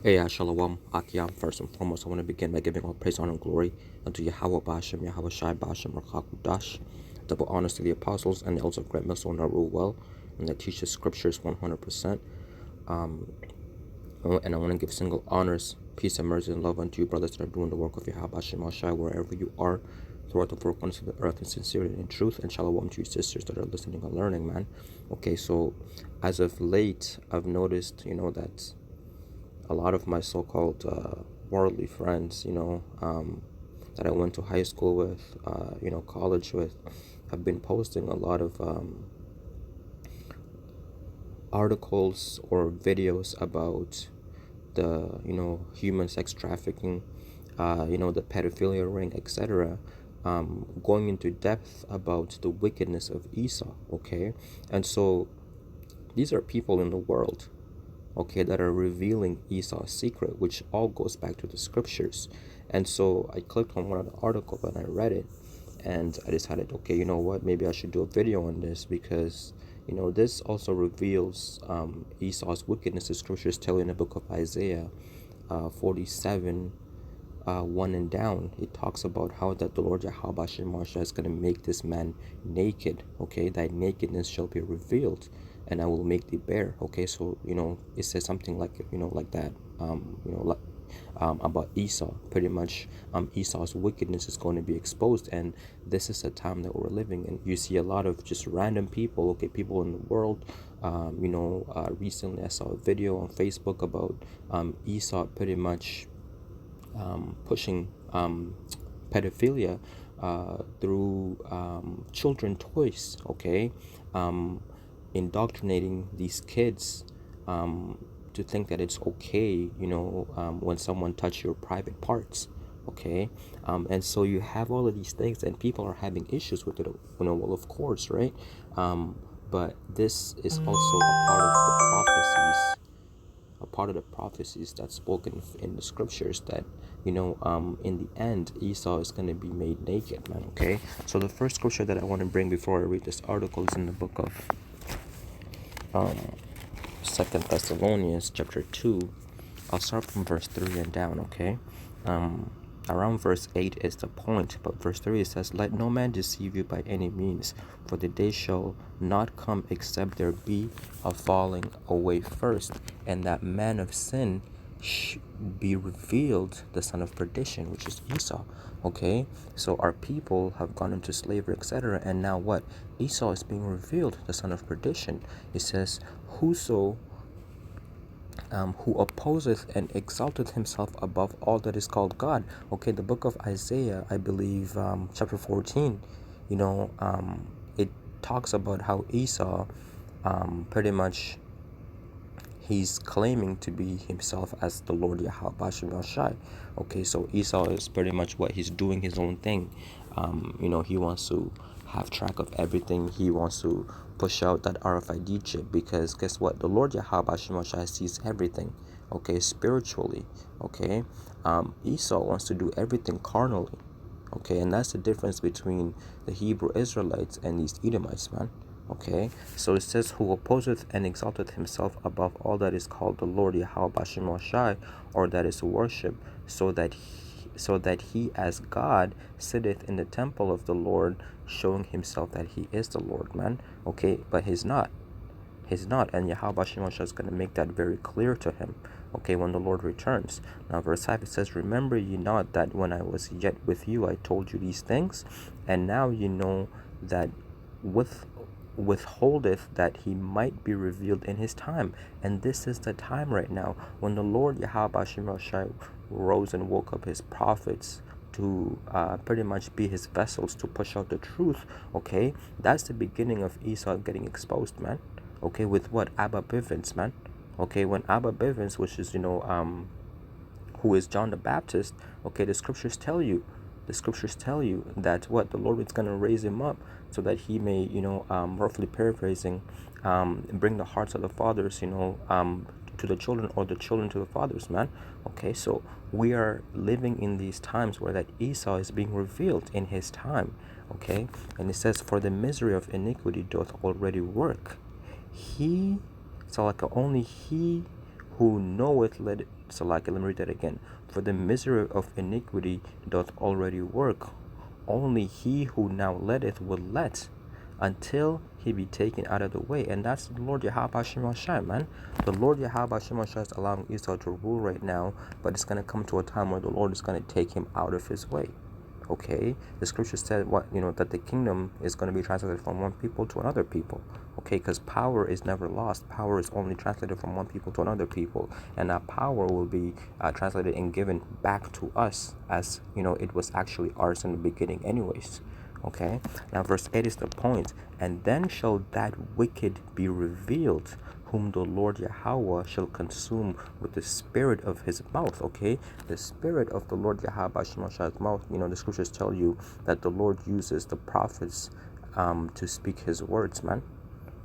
Hey, Shalom, Akia. First and foremost, I want to begin by giving all praise, honor, and glory unto Yahweh Bashem, Yahweh Shai Bashem, Rakakudash. Double honors to the apostles and the elders of great Millstone that rule well and that teach the scriptures 100%. And I want to give single honors, peace, and mercy, and love unto you, brothers that are doing the work of Yahweh Bashem, Shai, wherever you are, throughout the four corners of the earth in sincerity and truth. And shalom to you, sisters that are listening and learning, man. Okay, so as of late, I've noticed, that a lot of my so-called worldly friends, that I went to high school with, college with, have been posting a lot of articles or videos about the, human sex trafficking, the pedophilia ring, etc. Going into depth about the wickedness of Esau, okay? And so these are people in the world, okay, that are revealing Esau's secret, which all goes back to the scriptures. And so I clicked on one of the articles and I read it, and I decided, okay, you know what, maybe I should do a video on this because, this also reveals Esau's wickedness. The scriptures tell in the book of Isaiah 47, 1 and down. It talks about how that the Lord Yahweh Shemashah is going to make this man naked, okay? Thy nakedness shall be revealed, and I will make thee bare, okay? So, it says something like, like that, like, about Esau. Pretty much, Esau's wickedness is going to be exposed, and this is the time that we're living in. You see a lot of just random people, okay, people in the world. Recently I saw a video on Facebook about Esau pretty much pushing pedophilia through children toys, okay, indoctrinating these kids to think that it's okay, when someone touch your private parts, okay. And so you have all of these things and people are having issues with it, well, of course, right? But this is also a part of the prophecies that's spoken in the scriptures that, in the end, Esau is going to be made naked, man, okay? So the first scripture that I want to bring before I read this article is in the book of Second Thessalonians chapter 2. I'll start from verse 3 and down, okay? Around verse 8 is the point, but verse 3 it says, "Let no man deceive you by any means, for the day shall not come except there be a falling away first, and that man of sin be revealed, the son of perdition," which is Esau, okay? So our people have gone into slavery, etc., and now what? Esau is being revealed, the son of perdition. It says, "Whoso who opposeth and exalteth himself above all that is called God." Okay, the book of Isaiah, I believe, chapter 14, it talks about how Esau, pretty much, he's claiming to be himself as the Lord Yahweh Bashem Yashai. Okay, so Esau is pretty much what he's doing his own thing. He wants to have track of everything. He wants to push out that RFID chip because guess what? The Lord Yahweh Bashem Yashai sees everything. Okay, spiritually. Okay, Esau wants to do everything carnally. Okay, and that's the difference between the Hebrew Israelites and these Edomites, man. Okay, so it says, "Who opposeth and exalteth himself above all that is called the Lord Yahweh Bashem Shai, or that is worship, so that he as God sitteth in the temple of the Lord, showing himself that he is the Lord," man. Okay, but he's not. He's not, and Yahweh Shemosha is going to make that very clear to him, okay, when the Lord returns. Now, verse 5, it says, "Remember ye not that when I was yet with you, I told you these things? And now ye know that withholdeth that he might be revealed in his time." And this is the time right now when the Lord Yahweh Shemosha rose and woke up his prophets to pretty much be his vessels to push out the truth, okay? That's the beginning of Esau getting exposed, man. Okay, with what? Abba Bivens, man. Okay, when Abba Bivens, which is, who is John the Baptist, okay, the scriptures tell you that what? The Lord is going to raise him up so that he may, roughly paraphrasing, bring the hearts of the fathers, to the children, or the children to the fathers, man. Okay, so we are living in these times where that Esau is being revealed in his time, okay? And it says, "For the misery of iniquity doth already work. He, so like only he who knoweth, so like, let me read that again. For the misery of iniquity doth already work. Only he who now letteth will let, until he be taken out of the way. And that's the Lord Yahweh Shemashai, man. The Lord Yahweh Shemashai is allowing Esau to rule right now, but it's going to come to a time where the Lord is going to take him out of his way. Okay, the scripture said that the kingdom is going to be translated from one people to another people. Okay, because power is never lost. Power is only translated from one people to another people, and that power will be translated and given back to us, as it was actually ours in the beginning anyways. Okay, now verse 8 is the point. And then shall that wicked be revealed, whom the Lord Yahweh shall consume with the spirit of his mouth. Okay, the spirit of the Lord Yahweh Shemashai's mouth. The scriptures tell you that the Lord uses the prophets to speak his words, man.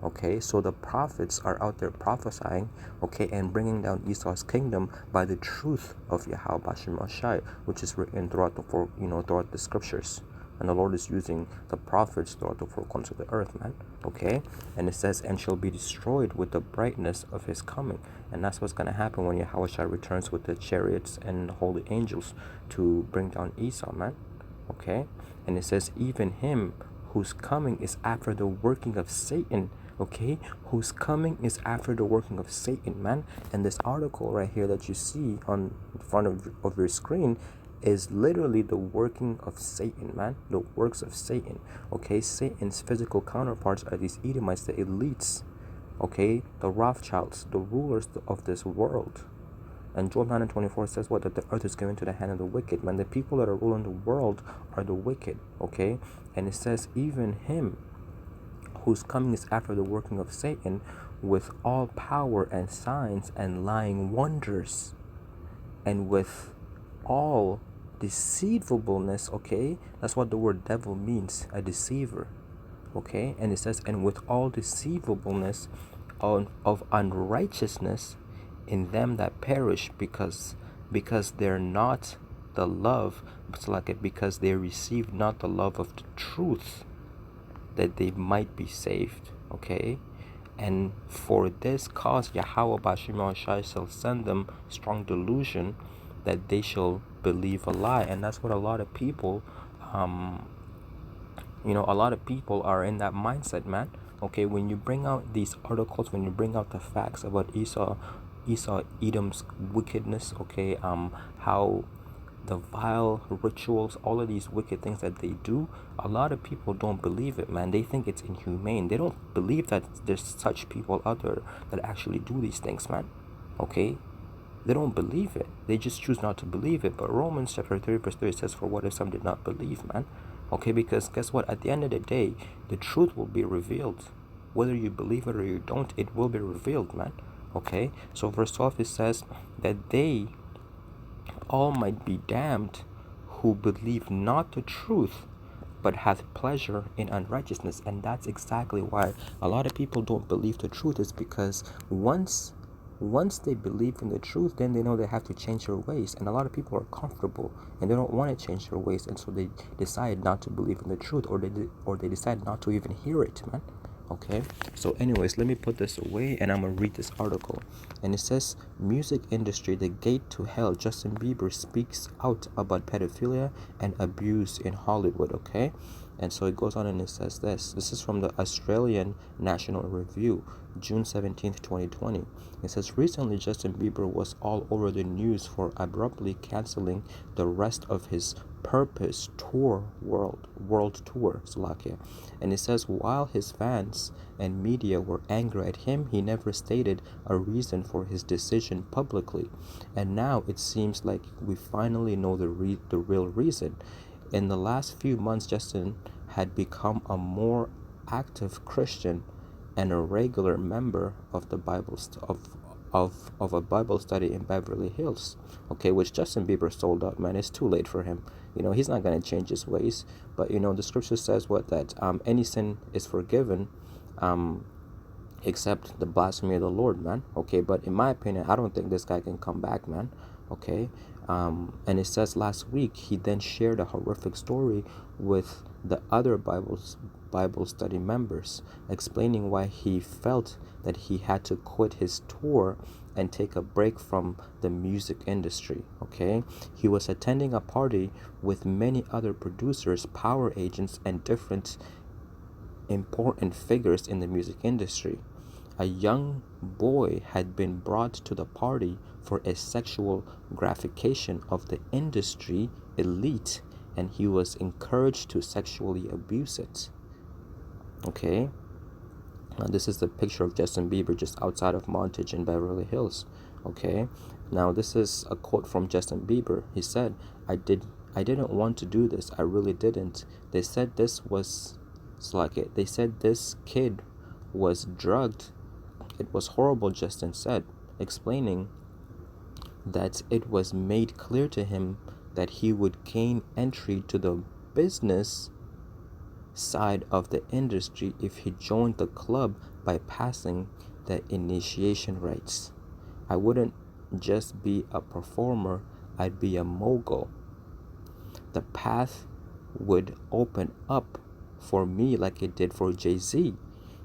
Okay, so the prophets are out there prophesying, okay, and bringing down Esau's kingdom by the truth of Yahweh Shemashai, which is written throughout the scriptures. And the Lord is using the prophets throughout the four corners of the earth, man. Okay, and it says, and shall be destroyed with the brightness of his coming. And that's what's going to happen when Yahushua returns with the chariots and the holy angels to bring down Esau, man. Okay, and it says, even him whose coming is after the working of Satan. Okay, whose coming is after the working of Satan, man. And this article right here that you see on front of your screen is literally the working of Satan, man. The works of Satan. Okay, Satan's physical counterparts are these Edomites, the elites. Okay, the Rothschilds, the rulers of this world. And Job 9:24 says what? That the earth is given to the hand of the wicked. Man, the people that are ruling the world are the wicked. Okay, and it says even him whose coming is after the working of Satan, with all power and signs and lying wonders, and with all deceivableness. Okay, that's what the word devil means, a deceiver. Okay, and it says, and with all deceivableness of unrighteousness in them that perish, because they're not the love, because they received not the love of the truth, that they might be saved. Okay, and for this cause Yahweh Bashim shall send them strong delusion, that they shall believe a lie. And that's what a lot of people are in that mindset, man. Okay, when you bring out these articles, when you bring out the facts about Edom's wickedness, okay, how the vile rituals, all of these wicked things that they do, a lot of people don't believe it, man. They think it's inhumane. They don't believe that there's such people out there that actually do these things, man. Okay, they don't believe it. They just choose not to believe it. But Romans chapter 3 verse 3 says, for what if some did not believe, man? Okay, because guess what? At the end of the day, the truth will be revealed. Whether you believe it or you don't, it will be revealed, man. Okay, so verse 12, it says that they all might be damned who believe not the truth, but hath pleasure in unrighteousness. And that's exactly why a lot of people don't believe the truth, is because once they believe in the truth, then they know they have to change their ways. And a lot of people are comfortable and they don't want to change their ways, and so they decide not to believe in the truth, or they decide not to even hear it, man. Okay, so anyways, let me put this away and I'm gonna read this article. And it says, music industry, the gate to hell. Justin Bieber speaks out about pedophilia and abuse in Hollywood. Okay, and so it goes on and it says this is from the Australian National Review, June 17th, 2020. It says, recently Justin Bieber was all over the news for abruptly canceling the rest of his Purpose Tour world tour, Slovakia. And it says, while his fans and media were angry at him, he never stated a reason for his decision publicly. And now it seems like we finally know the real reason. In the last few months, Justin had become a more active Christian and a regular member of the of a Bible study in Beverly Hills. Okay, which Justin Bieber sold out, man. It's too late for him. He's not going to change his ways. But the scripture says that any sin is forgiven, except the blasphemy of the Lord, man. Okay, but in my opinion, I don't think this guy can come back, man. Okay, And it says last week he then shared a horrific story with the other Bible study members, explaining why he felt that he had to quit his tour and take a break from the music industry. Okay, he was attending a party with many other producers, power agents, and different important figures in the music industry. A young boy had been brought to the party for a sexual gratification of the industry elite, and he was encouraged to sexually abuse it. Okay, now this is the picture of Justin Bieber just outside of Montage in Beverly Hills. Okay, now this is a quote from Justin Bieber. He said, I didn't want to do this. I really didn't. They said this was like it. They said this kid was drugged. It was horrible, Justin said, explaining that it was made clear to him that he would gain entry to the business side of the industry if he joined the club by passing the initiation rites. I wouldn't just be a performer, I'd be a mogul. The path would open up for me like it did for Jay-Z.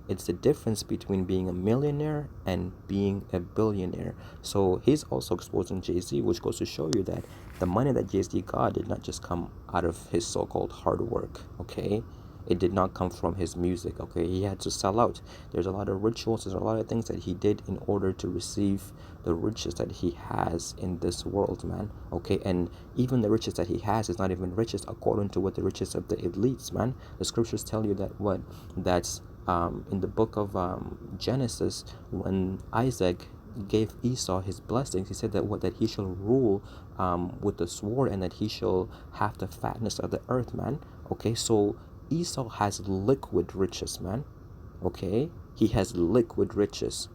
It's the difference between being a millionaire and being a billionaire. So he's also exposing Jay-Z, which goes to show you that the money that Jay-Z got did not just come out of his so-called hard work, okay? It did not come from his music, okay? He had to sell out. There's a lot of rituals, there's a lot of things that he did in order to receive the riches that he has in this world, man, okay? And even the riches that he has is not even riches according to what the riches of the elites, man. The scriptures tell you that what? That's in the book of Genesis, when Isaac gave Esau his blessings, he said that what, that he shall rule with the sword, and that he shall have the fatness of the earth, man. Okay, so Esau has liquid riches, man. Okay, he has liquid riches.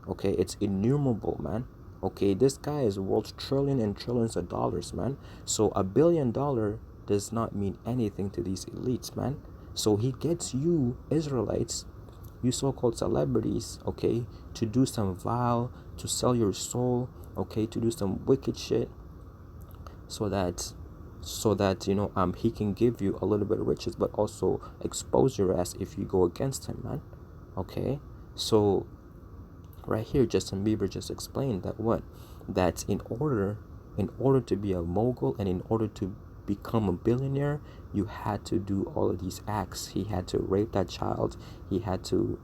Okay, it's innumerable, man. Okay, this guy is worth trillions and trillions of dollars, man. So $1 billion does not mean anything to these elites, man. So he gets you Israelites, you so-called celebrities, okay, to do some vile, to sell your soul, okay, to do some wicked shit, so that he can give you a little bit of riches, but also expose your ass if you go against him, man. Okay, so right here Justin Bieber just explained that what, that in order to be a mogul and in order to become a billionaire, you had to do all of these acts. He had to rape that child. He had to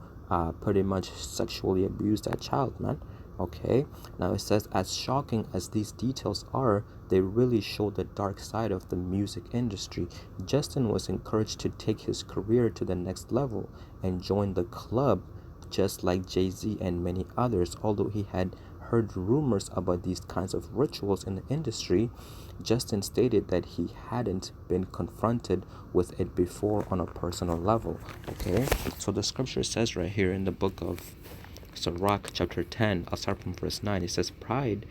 pretty much sexually abuse that child, man. Okay, now it says, as shocking as these details are, they really show the dark side of the music industry. Justin was encouraged to take his career to the next level and join the club, just like Jay-Z and many others. Although he had heard rumors about these kinds of rituals in the industry, Justin stated that he hadn't been confronted with it before on a personal level. Okay, so the scripture says right here in the book of Sirach chapter 10, I'll start from verse 9. It says, pride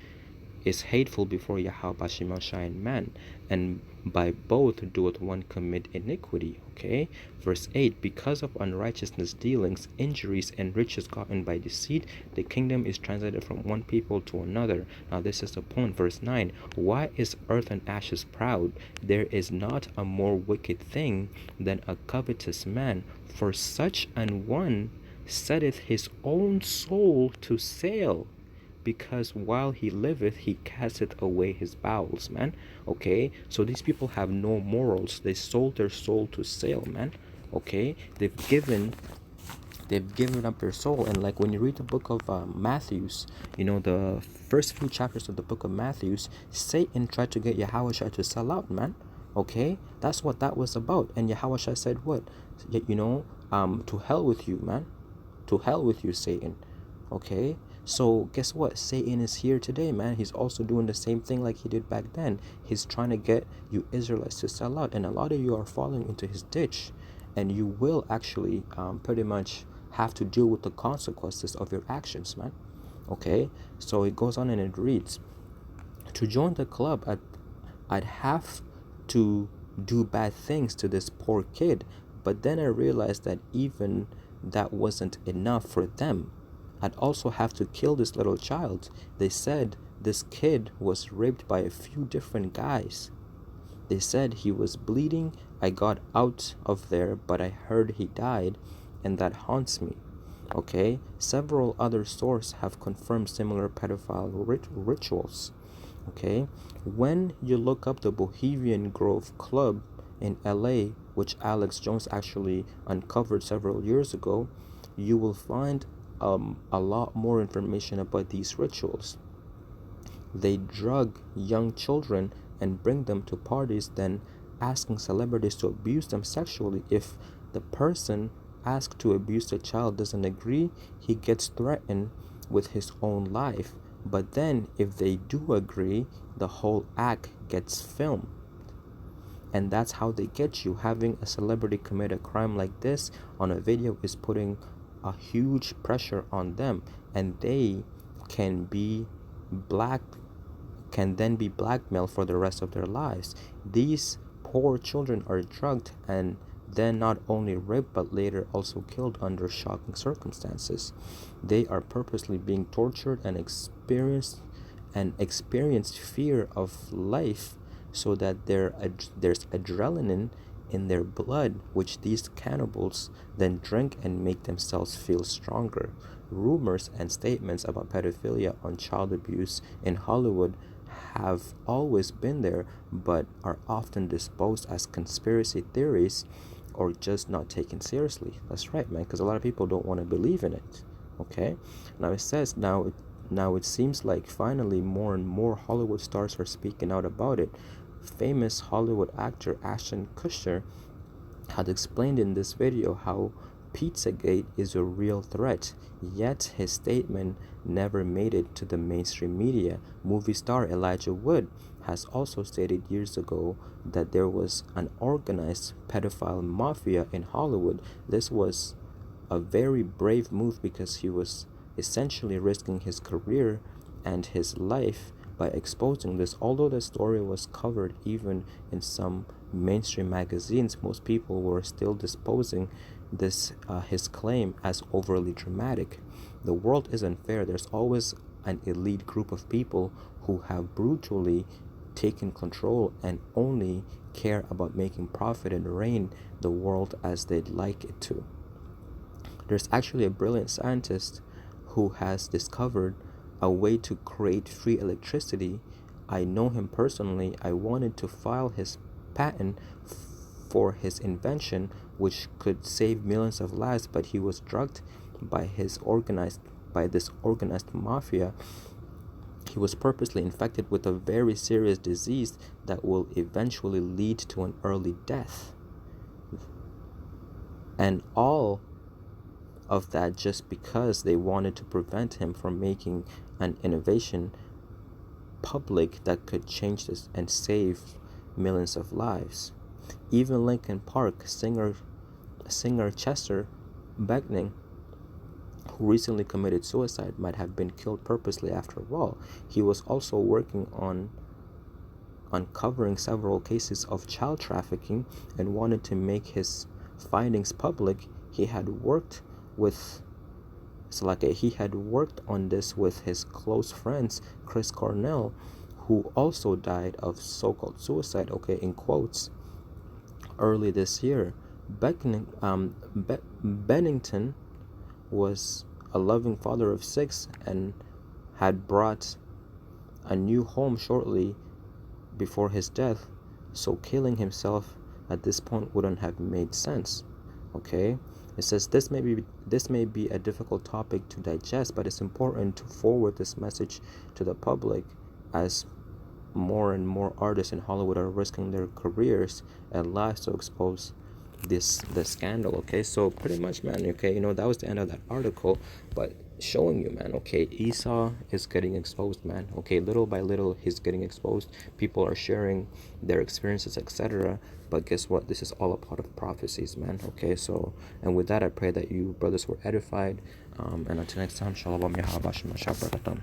is hateful before Yahweh Shemashai and man, and by both doeth one commit iniquity. Okay, verse 8, because of unrighteousness dealings, injuries, and riches gotten by deceit, the kingdom is translated from one people to another. Now this is the point. Verse 9, why is earth and ashes proud? There is not a more wicked thing than a covetous man, for such an one setteth his own soul to sale, because while he liveth he casteth away his bowels, man. Okay, so these people have no morals. They sold their soul to sale, man. Okay, they've given up their soul. And like when you read the book of Matthews, the first few chapters of the book of Matthews, Satan tried to get Yahushua to sell out, man. Okay, that's what that was about. And Yahushua said what? To hell with you, man. To hell with you, Satan. Okay, so guess what? Satan is here today, man. He's also doing the same thing like he did back then. He's trying to get you Israelites to sell out, and a lot of you are falling into his ditch, and you will actually pretty much have to deal with the consequences of your actions, man. Okay, so it goes on and it reads, to join the club, I'd have to do bad things to this poor kid, but then I realized that even that wasn't enough for them. I'd also have to kill this little child. They said this kid was raped by a few different guys. They said he was bleeding. I got out of there, but I heard he died, and that haunts me. Okay? Several other sources have confirmed similar pedophile rituals. Okay? When you look up the Bohemian Grove Club in LA, which Alex Jones actually uncovered several years ago, you will find a lot more information about these rituals. They drug young children and bring them to parties, then asking celebrities to abuse them sexually. If the person asked to abuse the child doesn't agree, he gets threatened with his own life. But then if they do agree, the whole act gets filmed. And that's how they get you. Having a celebrity commit a crime like this on a video is putting a huge pressure on them, and they can be then be blackmailed for the rest of their lives. These poor children are drugged and then not only raped but later also killed under shocking circumstances. They are purposely being tortured and experienced fear of life, so that there's adrenaline in their blood, which these cannibals then drink and make themselves feel stronger. Rumors and statements about pedophilia on child abuse in Hollywood have always been there, but are often disposed as conspiracy theories or just not taken seriously. That's right, man, because a lot of people don't want to believe in it. Okay? Now it says now it seems like finally more and more Hollywood stars are speaking out about it. Famous Hollywood actor Ashton Kutcher had explained in this video how Pizzagate is a real threat, yet his statement never made it to the mainstream media. Movie star Elijah Wood has also stated years ago that there was an organized pedophile mafia in Hollywood. This was a very brave move because he was essentially risking his career and his life by exposing this. Although the story was covered even in some mainstream magazines, most people were still disposing his claim as overly dramatic. The world isn't fair. There's always an elite group of people who have brutally taken control and only care about making profit and reign the world as they'd like it to. There's actually a brilliant scientist who has discovered a way to create free electricity. I know him personally. I wanted to file his patent for his invention, which could save millions of lives, but he was drugged by this organized mafia. He was purposely infected with a very serious disease that will eventually lead to an early death. And all of that just because they wanted to prevent him from making an innovation public that could change this and save millions of lives. Even Linkin Park singer Chester Bennington, who recently committed suicide, might have been killed purposely after all. He was also working on uncovering several cases of child trafficking and wanted to make his findings public. He had worked on this with his close friends Chris Cornell, who also died of so-called suicide, okay, in quotes, early this year. Bennington was a loving father of 6 and had brought a new home shortly before his death, so killing himself at this point wouldn't have made sense. Okay, it says this may be a difficult topic to digest, but it's important to forward this message to the public, as more and more artists in Hollywood are risking their careers and lives to expose the scandal. Okay, so pretty much, man, okay, that was the end of that article, but showing you, man, okay, Esau is getting exposed, man. Okay, little by little he's getting exposed. People are sharing their experiences, etc. But guess what? This is all a part of prophecies, man. Okay, so, and with that, I pray that you brothers were edified, and until next time, shalom, Yahweh, Shem, Brakatam.